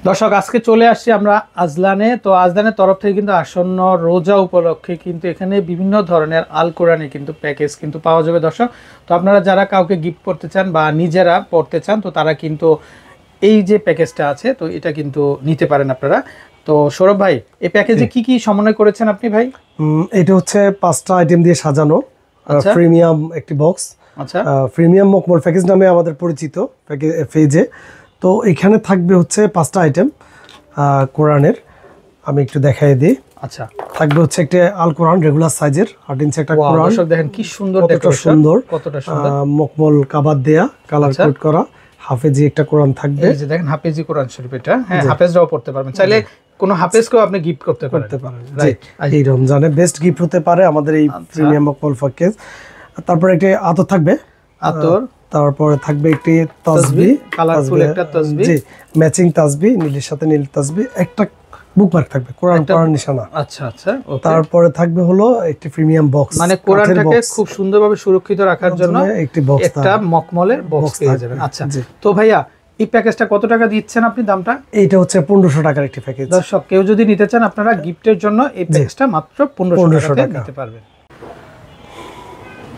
দর্শক আজকে চলে আসছি আমরা আজলানে। তো আজলানের তরফ থেকে কিন্তু আসন্ন রোজা উপলক্ষে কিন্তু এখানে বিভিন্ন ধরনের আল কোরআনে কিন্তু প্যাকেজ কিন্তু পাওয়া যাবে দর্শক। তো আপনারা যারা কাউকে গিফট করতে চান বা নিজেরা পড়তে চান তো তারা কিন্তু এই যে প্যাকেজটা আছে তো এটা কিন্তু নিতে পারেন আপনারা। তো সৌরভ ভাই, এই প্যাকেজে কি কি সমন্বয় করেছেন আপনি ভাই? এটা হচ্ছে 5টা আইটেম দিয়ে সাজানো প্রিমিয়াম একটি বক্স। আচ্ছা, প্রিমিয়াম মকমল প্যাকেজ নামে আমাদের পরিচিত পেজে। তো এখানে থাকবে হচ্ছে 5টা আইটেম কোরআনের। আমি একটু দেখাই দিই। আচ্ছা, থাকবে হচ্ছে একটা আল কোরআন রেগুলার সাইজের 8 ইঞ্চি একটা কোরআন। দর্শক দেখেন কি সুন্দর ডেকোরেশন, কতটা সুন্দর মকমল কাবাদ দেয়া কালার কোড করা হাফেজি একটা কোরআন থাকবে। এই যে দেখেন হাফেজি কোরআন শরীফ, এটা হ্যাঁ হাফেজরাও পড়তে পারবেন, চাইলে কোনো হাফেজকেও আপনি গিফট করতে পারেন। রাইট, এই রমজানে বেস্ট গিফট হতে পারে আমাদের এই প্রিমিয়াম মকমল প্যাকেজ। তারপরে একটা আতর থাকবে, আতর। তারপরে থাকবে একটি তাসবিহ, কালারফুল একটা তাসবিহ, জি ম্যাচিং তাসবিহ, নীলের সাথে নীল তাসবিহ। একটা বুকমার্ক থাকবে কোরআন পড়ার নিশানা। আচ্ছা আচ্ছা, তারপরে থাকবে হলো একটি প্রিমিয়াম বক্স, মানে কোরআনটাকে খুব সুন্দরভাবে সুরক্ষিত রাখার জন্য একটি বক্স, একটা মকমলের বক্স পেয়ে যাবেন। আচ্ছা, তো ভাইয়া এই প্যাকেজটা কত টাকা দিচ্ছেন আপনি দামটা? এইটা হচ্ছে 1500 টাকার একটি প্যাকেজ। দর্শক কেউ যদি নিতে চান আপনারা গিফটের জন্য এই প্যাকেজটা মাত্র 1500 টাকা নিতে পারবেন।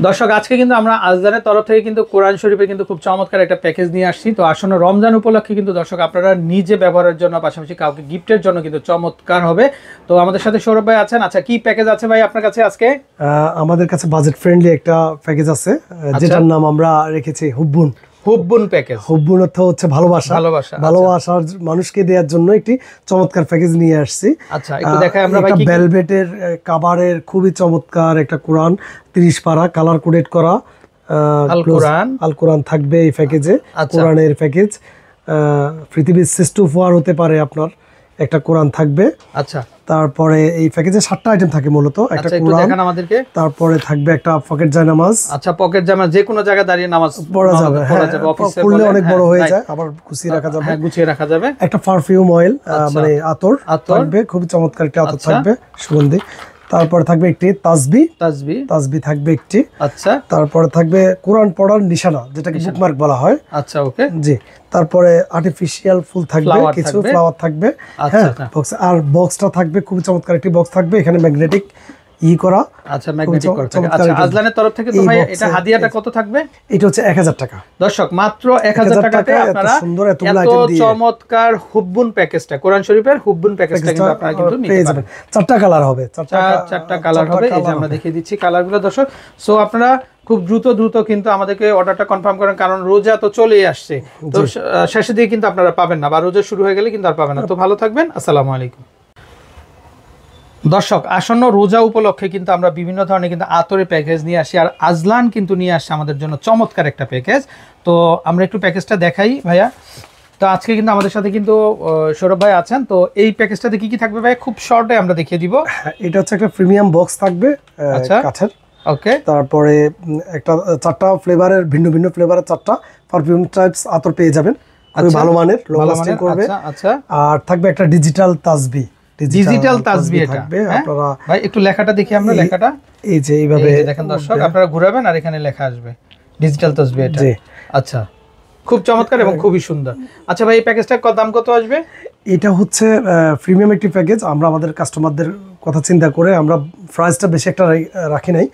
দর্শক আজকে কিন্তু আমরা আজলানের তরফ থেকে কিন্তু কোরআন শরীফের কিন্তু খুব চমৎকার একটা প্যাকেজ নিয়ে আসছি। তো আসন্ন রমজান উপলক্ষে কিন্তু দর্শক আপনারা নিজে ব্যবহারের জন্য পাশাপাশি কাউকে গিফটের জন্য কিন্তু চমৎকার হবে। তো আমাদের সাথে সৌরভ ভাই আছেন। আচ্ছা, কি প্যাকেজ আছে ভাই আপনার কাছে আজকে? আমাদের কাছে বাজেট ফ্রেন্ডলি একটা প্যাকেজ আছে, যেটার নাম আমরা রেখেছি হুব্বুন। হুব্বুন প্যাকেজ, হুব্বুন অর্থ হচ্ছে ভালোবাসা। ভালোবাসার মানুষকে দেওয়ার জন্য একটি চমৎকার প্যাকেজ নিয়ে আসছি। আচ্ছা, একটু দেখাই আমরা ভাই। ভেলভেটের কাভারের খুবই চমৎকার একটা কোরআন, 30 পারা কালার কোডেড করা আল কোরআন থাকবে এই প্যাকেজে। কোরআনের প্যাকেজ পৃথিবীর শ্রেষ্ঠ উপহার হতে পারে আপনার একটা কোরআন থাকবে। আচ্ছা, তারপরে এই প্যাকেজে 7টা আইটেম থাকে মূলত। একটা কোরআন আমাদেরকে, তারপরে থাকবে একটা পকেট জায়নামাজ। আচ্ছা, পকেট জায়নামাজ যে কোনো জায়গায় দাঁড়িয়ে নামাজ পড়া যাবে, অফিসে পড়লে অনেক বড় হয়ে যায়, আবার গুছিয়ে রাখা যাবে। হ্যাঁ, গুছিয়ে রাখা যাবে। একটা পারফিউম অয়েল মানে আতর থাকবে, খুব চমৎকার একটা আতর থাকবে সুগন্ধি। তারপরে থাকবে একটি তাসবিহ থাকবে একটি। আচ্ছা, তারপরে থাকবে কোরআন পড়ার নিশানা, যেটাকে বুকমার্ক বলা হয়। আচ্ছা, ওকে, জি। তারপরে আর্টিফিশিয়াল ফুল থাকবে, কিছু ফ্লাওয়ার থাকবে। হ্যাঁ, আর বক্সটা থাকবে খুব চমৎকার একটি বক্স থাকবে, এখানে ম্যাগনেটিক করা। আচ্ছা, ম্যাগনেটিক করা থাকবে। আচ্ছা, আজলানের তরফ থেকে তো ভাই এটা হাদিয়াটা কত থাকবে? এটা হচ্ছে 1000 টাকা। দর্শক মাত্র 1000 টাকাতে আপনারা সুন্দর এতগুলো আইটেম দিয়ে চমৎকার হুব্বুন প্যাকেজটা, কোরআন শরীফের হুব্বুন প্যাকেজটা কিন্তু আপনারা কিন্তু নিতে পারবেন। 4টা কালার হবে, 4টা কালার হবে। এই যে আমরা দেখিয়ে দিচ্ছি কালারগুলো দর্শক। সো আপনারা খুব দ্রুত কিন্তু আমাদেরকে অর্ডারটা কনফার্ম করেন, কারণ রোজা তো চলেই আসছে। তো শেষের দিকে কিন্তু আপনারা পাবেন না, বা রোজা শুরু হয়ে গেলে কিন্তু আর পাবেন না। তো ভালো থাকবেন, আসসালামু আলাইকুম। দর্শক আসন্ন রোজা উপলক্ষে কিন্তু আমরা বিভিন্ন ধরনের কিন্তু আতরের প্যাকেজ নিয়ে আসি, আর আজলান কিন্তু নিয়ে আসছে আমাদের জন্য চমৎকার একটা প্যাকেজ। তো আমরা একটু প্যাকেজটা দেখাই ভাইয়া। তো আজকে কিন্তু আমাদের সাথে কিন্তু সৌরভ ভাই আছেন। তো এই প্যাকেজটাতে কি কি থাকবে ভাই খুব শর্টে আমরা দেখিয়ে দিব। এটা হচ্ছে একটা প্রিমিয়াম বক্স থাকবে কাঠের। ওকে, তারপরে একটা 4টা ফ্লেভারের ভিন্ন ফ্লেভারের 4টা পারফিউম টাইপস আতর পেয়ে যাবেন, খুবই ভালো মানের, লং লাস্টিং করবে। আচ্ছা, আর থাকবে একটা ডিজিটাল তাসবিহ, থাকবে। আপনারা ভাই একটু লেখাটা দেখি আমরা। লেখাটা এই যে এইভাবে দেখেন দর্শক, আপনারা ঘুরাবেন আর এখানে লেখা আসবে ডিজিটাল তাসবিহ এটা। আচ্ছা, খুব চমৎকার এবং খুবই সুন্দর। আচ্ছা ভাই, এই প্যাকেজটার দাম কত আসবে? এটা হচ্ছে প্রিমিয়াম একটি প্যাকেজ। আমরা আমাদের কাস্টমারদের কথা চিন্তা করে আমরা প্রাইসটা বেশি একটা রাখি নাই।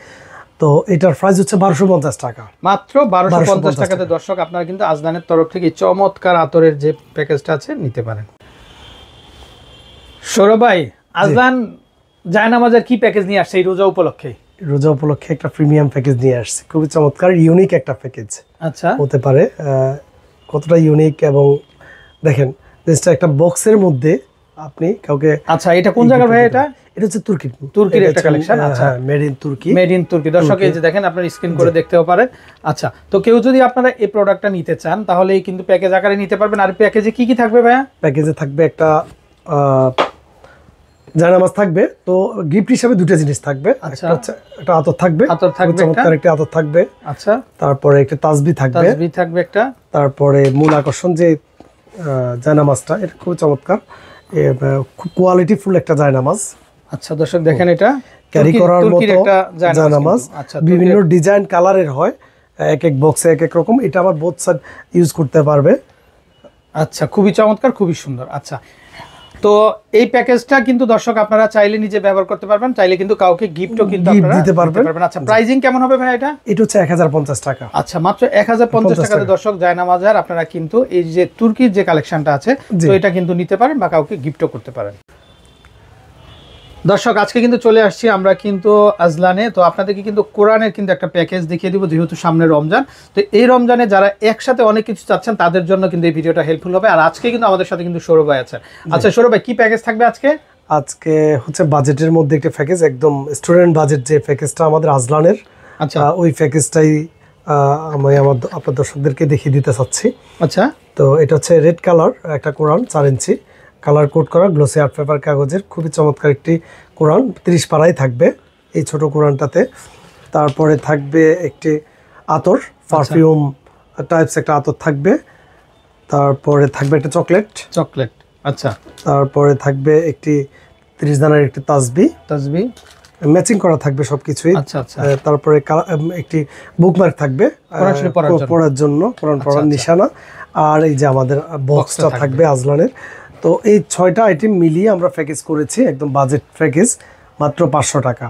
তো এটার প্রাইস হচ্ছে 1250 টাকা, মাত্র 1250 টাকাতে দর্শক আপনারা কিন্তু আজলানের তরফ থেকে চমৎকার আতরের যে প্যাকেজটা আছে নিতে পারেন। সৌরভ ভাই, আজলান জায়নামাজের কি প্যাকেজ নিয়ে আসছে এই রোজা উপলক্ষে? রোজা উপলক্ষে একটা প্রিমিয়াম প্যাকেজ নিয়ে আসছে, খুবই চমৎকার ইউনিক একটা প্যাকেজ। আচ্ছা, হতে পারে কতটা ইউনিক। এবং দেখেন জিনিসটা একটা বক্সের মধ্যে আপনি কাউকে। আচ্ছা, এটা কোন জায়গার ভাই? এটা হচ্ছে তুর্কির একটা কালেকশন। আচ্ছা, মেড ইন তুর্কি দর্শক এই যে দেখেন, আপনারা স্ক্রিন করে দেখতেও পারেন। আচ্ছা, তো কেউ যদি আপনারা এই প্রোডাক্টটা নিতে চান তাহলে কিন্তু প্যাকেজ আকারে নিতে পারবেন। আর প্যাকেজে কি কি থাকবে ভাইয়া? প্যাকেজে থাকবে একটা জায়নামাজ থাকবে। তো গিফট হিসেবে 2টা জিনিস থাকবে। একটা আতর থাকবে, চমৎকার একটা আতর থাকবে। আচ্ছা, তারপরে একটা তাসবিহ থাকবে একটা। তারপরে মূল আকর্ষণ যে জায়নামাজটা, এটা খুব চমৎকার, খুব কোয়ালিটিফুল একটা জায়নামাজ। আচ্ছা দর্শক দেখেন, এটা ক্যারি করার মতো জায়নামাজ। বিভিন্ন ডিজাইন কালারের হয়, এক এক বক্সে এক এক রকম। এটা আবার বোথ সাইড ইউজ করতে পারবে। আচ্ছা, খুবই চমৎকার, খুবই সুন্দর। আচ্ছা, তো এই প্যাকেজটা কিন্তু দর্শক আপনারা চাইলে নিজে ব্যবহার করতে পারবেন, চাইলে কিন্তু কাউকে গিফটও কিন্তু আপনারা দিতে পারবেন। আচ্ছা, প্রাইসিং কেমন হবে ভাই এটা? এটা হচ্ছে 1050 টাকা। আচ্ছা, মাত্র 1050 টাকাতে দর্শক জায়নামাজার আপনারা কিন্তু এই যে তুর্কির যে কালেকশনটা আছে তো এটা কিন্তু নিতে পারেন বা কাউকে গিফটও করতে পারেন। দর্শক আজকে কিন্তু চলে আসছি আমরা কিন্তু আজলানে। তো আপনাদেরকে কিন্তু কোরআনের কিন্তু একটা প্যাকেজ দেখিয়ে দিব, যেহেতু সামনে রমজান। তো এই রমজানে যারা একসাথে অনেক কিছু চাচ্ছেন তাদের জন্য কিন্তু এই ভিডিওটা হেল্পফুল হবে। আর আজকে কিন্তু আমাদের সাথে কিন্তু সৌরভ ভাই আছে। আচ্ছা সৌরভ ভাই, কি প্যাকেজ থাকবে আজকে? আজকে হচ্ছে বাজেটের মধ্যে একটা প্যাকেজ, একদম স্টুডেন্ট বাজেট যে প্যাকেজটা আমাদের আজলানের। আচ্ছা, ওই প্যাকেজটাই আমি আপনার দর্শকদেরকে দেখিয়ে দিতে চাচ্ছি। আচ্ছা, তো এটা হচ্ছে রেড কালার একটা কোরআন, 4 ইঞ্চি কালার কোড করা গ্লোসি আর্ট পেপার কাগজের, খুবই চমৎকার একটি কোরআন। 30 পারাই থাকবে এই ছোট কোরআনটাতে। তারপরে থাকবে একটি আতর, পারফিউম টাইপস একটা আতর থাকবে। তারপরে থাকবে একটা চকলেট। আচ্ছা, তারপরে থাকবে একটি 30 দানার একটি তাসবি ম্যাচিং করা থাকবে সবকিছুই। আচ্ছা আচ্ছা। তারপরে একটি বুকমার্ক থাকবে পড়ার জন্য, কোরআন পড়ার নিশানা। আর এই যে আমাদের বক্সটা থাকবে আজলানের। তো এই 6টা আইটেম মিলিয়ে আমরা প্যাকেজ করেছি, একদম বাজেট প্যাকেজ, মাত্র 500 টাকা।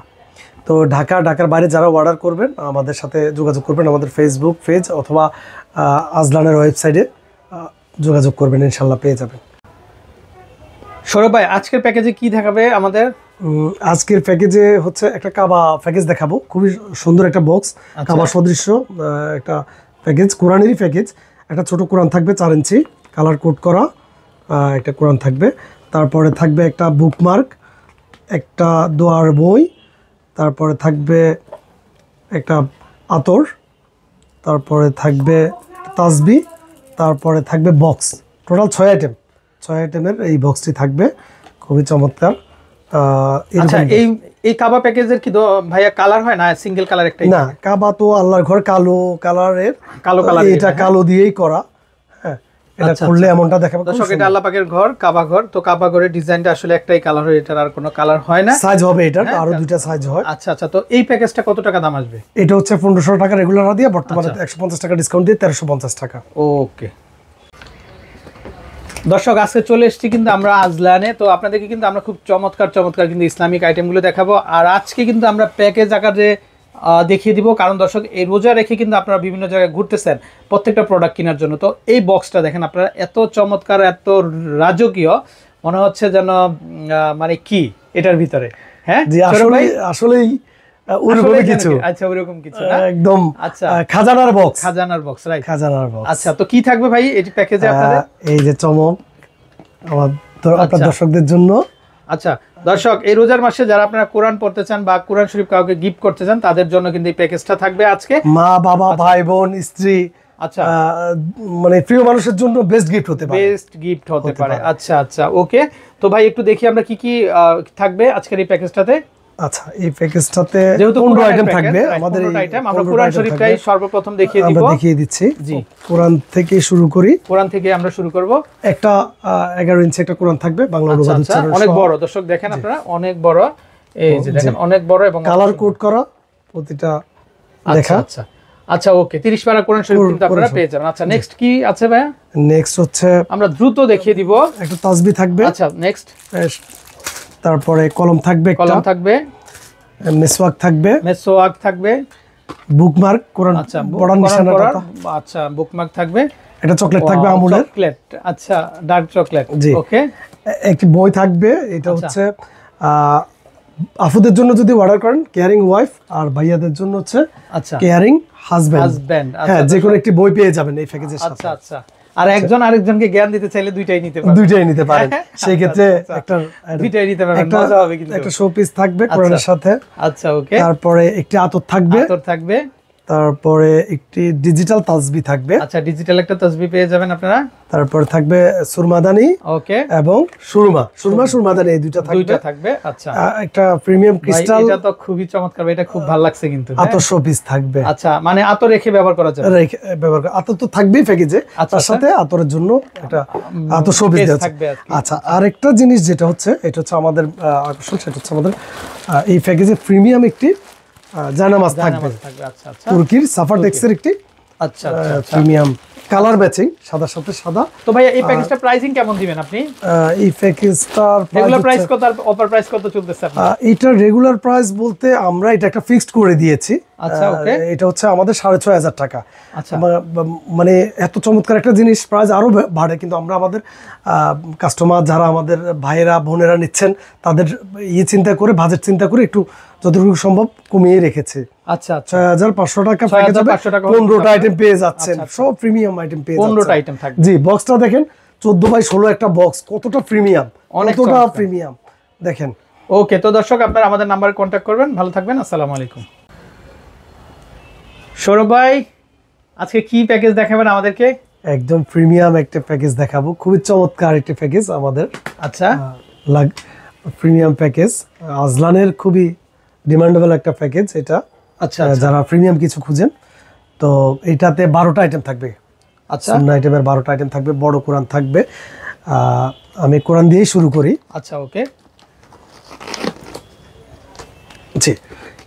তো ঢাকার বাইরে যারা অর্ডার করবেন আমাদের সাথে যোগাযোগ করবেন, আমাদের ফেসবুক পেজ অথবা আজলানের ওয়েবসাইটে যোগাযোগ করবেন, ইনশাল্লাহ পেয়ে যাবেন। সৌরভ ভাই, আজকের প্যাকেজে কি দেখাবে আমাদের? আজকের প্যাকেজে হচ্ছে একটা কাবা প্যাকেজ দেখাবো, খুবই সুন্দর একটা বক্স, কাবা সদৃশ্য একটা প্যাকেজ, কোরআনেরই প্যাকেজ। একটা ছোট কোরআন থাকবে 4 ইঞ্চি কালার কোড করা একটা কোরআন থাকবে। তারপরে থাকবে একটা বুকমার্ক, একটা দোয়ার বই, তারপরে থাকবে একটা আতর, তারপরে থাকবে তাসবি, তারপরে থাকবে বক্স। টোটাল 6 আইটেমের এই বক্সটি থাকবে, খুবই চমৎকার। আচ্ছা, এই কাবা প্যাকেজের কি ভাইয়া কালার হয় না সিঙ্গেল কালার একটাই? না, কাবা তো আল্লাহর ঘর, কালো কালার, এটা কালো দিয়েই করা। হ্যাঁ, এটা খুললে এমনটা দেখাবে। দর্শক, এটা আল্লাহ পাকের ঘর, কাবা ঘর। তো কাবা ঘরের ডিজাইনটা আসলে একটাই কালার হয়, এটার আর কোনো কালার হয় না। সাইজ হবে এটার আরো 2টা সাইজ হয়। আচ্ছা আচ্ছা। তো এই প্যাকেজটা কত টাকা দাম আসবে? এটা হচ্ছে 1500 টাকা রেগুলার দিয়ে, বর্তমানে 150 টাকা ডিসকাউন্ট দিয়ে 1350 টাকা। ওকে দর্শক, আজকে চলে এসেছি কিন্তু আমরা আজলানে। তো আপনাদেরকে কিন্তু আমরা খুব চমৎকার কিন্তু ইসলামিক আইটেমগুলো দেখাবো। আর আজকে কিন্তু আমরা প্যাকেজ আকারে দেখিয়ে দিব, কারণ দর্শক এই রোজা রেখে কিন্তু আপনারা বিভিন্ন জায়গায় ঘুরতেছেন প্রত্যেকটা প্রোডাক্ট কেনার জন্য। তো এই বক্সটা দেখেন আপনারা, এত চমৎকার, এত রাজকীয়, মনে হচ্ছে যেন মানে কি এটার ভিতরে। হ্যাঁ, আসলেই ওরকম কিছু। আচ্ছা, ওরকম কিছু না, একদম। আচ্ছা, খাজানার বক্স, রাইট, খাজানার বক্স। আচ্ছা, তো কি থাকবে ভাই এই প্যাকেজে আপনাদের? এই যে চমক আপনার দর্শকদের জন্য। আচ্ছা দর্শক, এই রোজার মাসে যারা আপনারা কোরআন পড়তে চান বা কোরআন শরীফ কাউকে গিফট করতে চান তাদের জন্য কিন্তু এই প্যাকেজটা থাকবে আজকে। মা বাবা, ভাই বোন, স্ত্রী, আচ্ছা, মানে প্রিয় মানুষের জন্য বেস্ট গিফট হতে পারে। আচ্ছা আচ্ছা, ওকে। তো ভাই একটু দেখি আমরা কি কি থাকবে আজকের এই প্যাকেজটাতে। আচ্ছা, এই প্যাকেজটাতে 15 আইটেম থাকবে আমাদের। আমরা কোরআন শরীফটাই সর্বপ্রথম দেখিয়ে দিচ্ছি। জি, কোরআন থেকে শুরু করি। কোরআন থেকে আমরা শুরু করব। একটা 11 ইঞ্চি একটা কোরআন থাকবে, বাংলা অনুবাদ উচ্চারণ, অনেক বড়। দর্শক দেখেন আপনারা, অনেক বড়। এই যে দেখেন, অনেক বড় এবং কালার কোড করা প্রতিটা লেখা। আচ্ছা আচ্ছা, ওকে। 30 পারা কোরআন শরীফ কিন্তু আপনারা পেয়ে যাবেন। আচ্ছা, নেক্সট কি আছে ভাইয়া? নেক্সট হচ্ছে, আমরা দ্রুত দেখিয়ে দিব, একটা তাসবিহ থাকবে। আচ্ছা, নেক্সট। তারপরে কলম থাকবে, মেসওয়াক থাকবে, বুকমার্ক, কোরআন পড়ার নিশানাটা। আচ্ছা, বুকমার্ক থাকবে, এটা চকলেট থাকবে, আমুলের চকলেট। আচ্ছা, ডার্ক চকলেট। ওকে। একটি বই থাকবে, এটা হচ্ছে আফুদের জন্য যদি অর্ডার করেন কেয়ারিং ওয়াইফ, আর ভাইয়াদের জন্য হচ্ছে কেয়ারিং হাজবেন্ড। হ্যাঁ, যে কোনো একটি বই পেয়ে যাবেন এই প্যাকেজের সাথে। আচ্ছা আচ্ছা। আর একজন আরেকজনকে জ্ঞান দিতে চাইলে দুইটাই নিতে পারেন। সেই ক্ষেত্রে দুইটাই নিতে পারবেন, মজা হবে কিন্তু। একটা শো পিস থাকবে কোরআনের সাথে। আচ্ছা, ওকে। তারপরে একটি আতর থাকবে, তারপরে একটি ডিজিটাল তাসবিহ থাকবে। আচ্ছা, ডিজিটাল একটা তাসবিহ পেয়ে যাবেন আপনারা। তারপর থাকবে সুরমাদানি, ওকে, এবং সুরমাদানি, এই দুইটা থাকবে। আচ্ছা, একটা প্রিমিয়াম ক্রিস্টাল, এটা তো খুবই চমৎকার, এটা খুব ভালো লাগছে কিন্তু। আতর শো পিস থাকবে। আচ্ছা, মানে আতর রেখে ব্যবহার করা যাবে। আতর তো থাকবেই প্যাকেজে, তার সাথে আতরের জন্য একটা আতর শো পিস থাকবে। আচ্ছা, আরেকটা জিনিস যেটা হচ্ছে, এটা হচ্ছে আমাদের আকর্ষণ, সেটা হচ্ছে আমাদের এই প্যাকেজে প্রিমিয়াম একটি জায়নামাজ থাকবে। আচ্ছা আচ্ছা, তুর্কির সাফার টেক্সের একটি প্রিমিয়াম কালার ম্যাচিং, সাদার সাথে সাদা। তো ভাই এই প্যাকেজটা প্রাইসিং কেমন দিবেন আপনি? এই প্যাকেজটার রেগুলার প্রাইস কত আর অফার প্রাইস কত চলতেছে আপনার? এটা রেগুলার প্রাইস বলতে আমরা এটা একটা ফিক্সড করে দিয়েছি। আচ্ছা, ওকে। এটা হচ্ছে আমাদের 6,500 টাকা। আচ্ছা, মানে এত চমৎকার একটা জিনিস প্রাইস আরো বাড়ে, কিন্তু আমরা আমাদের কাস্টমার যারা আমাদের ভাইয়েরা বোনেরা নিচ্ছেন তাদের চিন্তা করে, বাজেট চিন্তা করে একটু যতটুকু সম্ভব কমিয়ে রেখেছি। আচ্ছা, 6,500 টাকা প্যাকেজ হবে, 15টা আইটেম পেয়ে যাচ্ছেন, সব প্রিমিয়াম আইটেম পেয়ে যাচ্ছেন। 15টা আইটেম থাকবে। জি, বক্সটা দেখেন 14x16 একটা বক্স, কতটা প্রিমিয়াম, কতটা প্রিমিয়াম দেখেন। ওকে, তো দর্শক আপনারা আমাদের নাম্বারে কন্ট্যাক্ট করবেন। ভালো থাকবেন, আসসালামু আলাইকুম। সৌরভ ভাই, আজকে কি প্যাকেজ দেখাবেন আমাদেরকে? একদম প্রিমিয়াম একটা প্যাকেজ দেখাবো, খুবই চমৎকার একটা প্যাকেজ আমাদের। আচ্ছা, প্রিমিয়াম প্যাকেজ, আজলানের খুবই ডিমান্ডেবল একটা প্যাকেজ এটা। আচ্ছা, যারা প্রিমিয়াম কিছু খুঁজেন, তো এটাতে 12টা আইটেম থাকবে। আচ্ছা, সুন্নাহ আইটেমের 12টা আইটেম থাকবে, বড় কোরআন থাকবে। আমি কোরআন দিয়েই শুরু করি। আচ্ছা, ওকে। জি,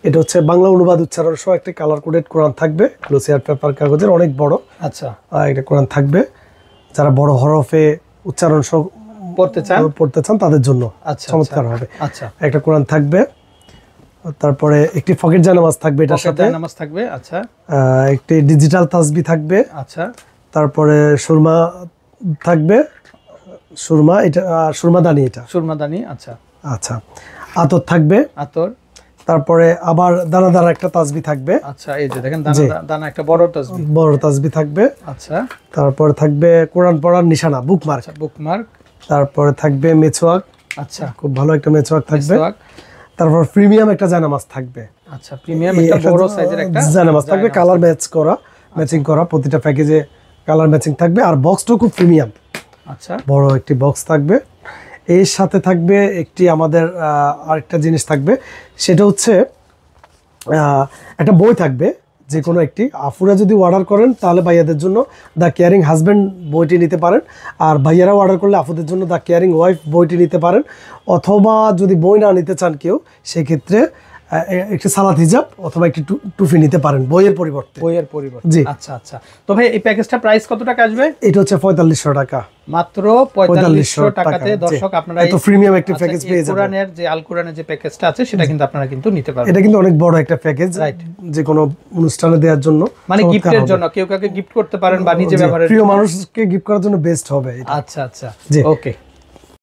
এটা হচ্ছে বাংলা অনুবাদ উচ্চারণ সহ একটা কালার কোডেড কোরআন থাকবে, গ্লোসিয়ার পেপার কাগজের, অনেক বড়। আচ্ছা, একটা কোরআন থাকবে, যারা বড় হরফে উচ্চারণ সহ পড়তে চান তাদের জন্য চমৎকার হবে। আচ্ছা, একটা কোরআন থাকবে, তারপরে একটি ফকির জানামাজ থাকবে, এটার সাথে নামাজ থাকবে। আচ্ছা, একটি ডিজিটাল তাসবিহ থাকবে। আচ্ছা, তারপরে সুরমা থাকবে, সুরমা, এটা সুরমাদানি, এটা সুরমাদানি। আচ্ছা, আচ্ছা, আতর থাকবে, আতর। তারপরে আবার দানা দানা একটা তাসবিহ থাকবে। আচ্ছা, এই যে দেখেন দানা দানা একটা বড় তাসবিহ, বড় তাসবিহ থাকবে। আচ্ছা, তারপরে থাকবে কোরআন পড়ার নিশানা, বুকমার্ক। বুকমার্ক। তারপরে থাকবে মেছোয়াক। আচ্ছা, খুব ভালো একটা মেছোয়াক থাকবে। তারপর প্রিমিয়াম একটা জানামাজ থাকবে। আচ্ছা, প্রিমিয়াম একটা বড় সাইজের একটা জানামাজ থাকবে, কালার ম্যাচিং করা, প্রতিটা প্যাকেজে কালার ম্যাচিং থাকবে। আর বক্সটাও খুব প্রিমিয়াম। আচ্ছা, বড় একটি বক্স থাকবে। এর সাথে থাকবে একটি আমাদের আরেকটা জিনিস থাকবে, সেটা হচ্ছে একটা বই থাকবে, যে কোনো একটি। আফুরা যদি অর্ডার করেন তাহলে ভাইয়াদের জন্য দ্য কেয়ারিং হাজব্যান্ড বইটি নিতে পারেন, আর ভাইয়ারাও অর্ডার করলে আফুদের জন্য দ্য কেয়ারিং ওয়াইফ বইটি নিতে পারেন। অথবা যদি বই না নিতে চান কেউ, সেক্ষেত্রে একটি সালাত হিজাব অথবা একটি টুপি নিতে পারেন বইয়ের পরিবর্তে। জি, আচ্ছা, আচ্ছা। তো ভাই এই প্যাকেজটা প্রাইস কত টাকা আসবে? এটা হচ্ছে 4500 টাকা, মাত্র 4500 টাকাতে দর্শক আপনারা এত প্রিমিয়াম একটা প্যাকেজ পেয়ে যাবেন। কোরআনের যে আল কোরআনের যে প্যাকেজটা আছে সেটা কিন্তু আপনারা কিন্তু নিতে পারবেন। এটা কিন্তু অনেক বড় একটা প্যাকেজ, যে কোনো অনুষ্ঠানে দেওয়ার জন্য, মানে গিফটের জন্য, কেউ কাউকে গিফট করতে পারেন বা নিজে ব্যবহারের, প্রিয় মানুষকে গিফট করার জন্য বেস্ট হবে এটা। আচ্ছা, আচ্ছা, ওকে।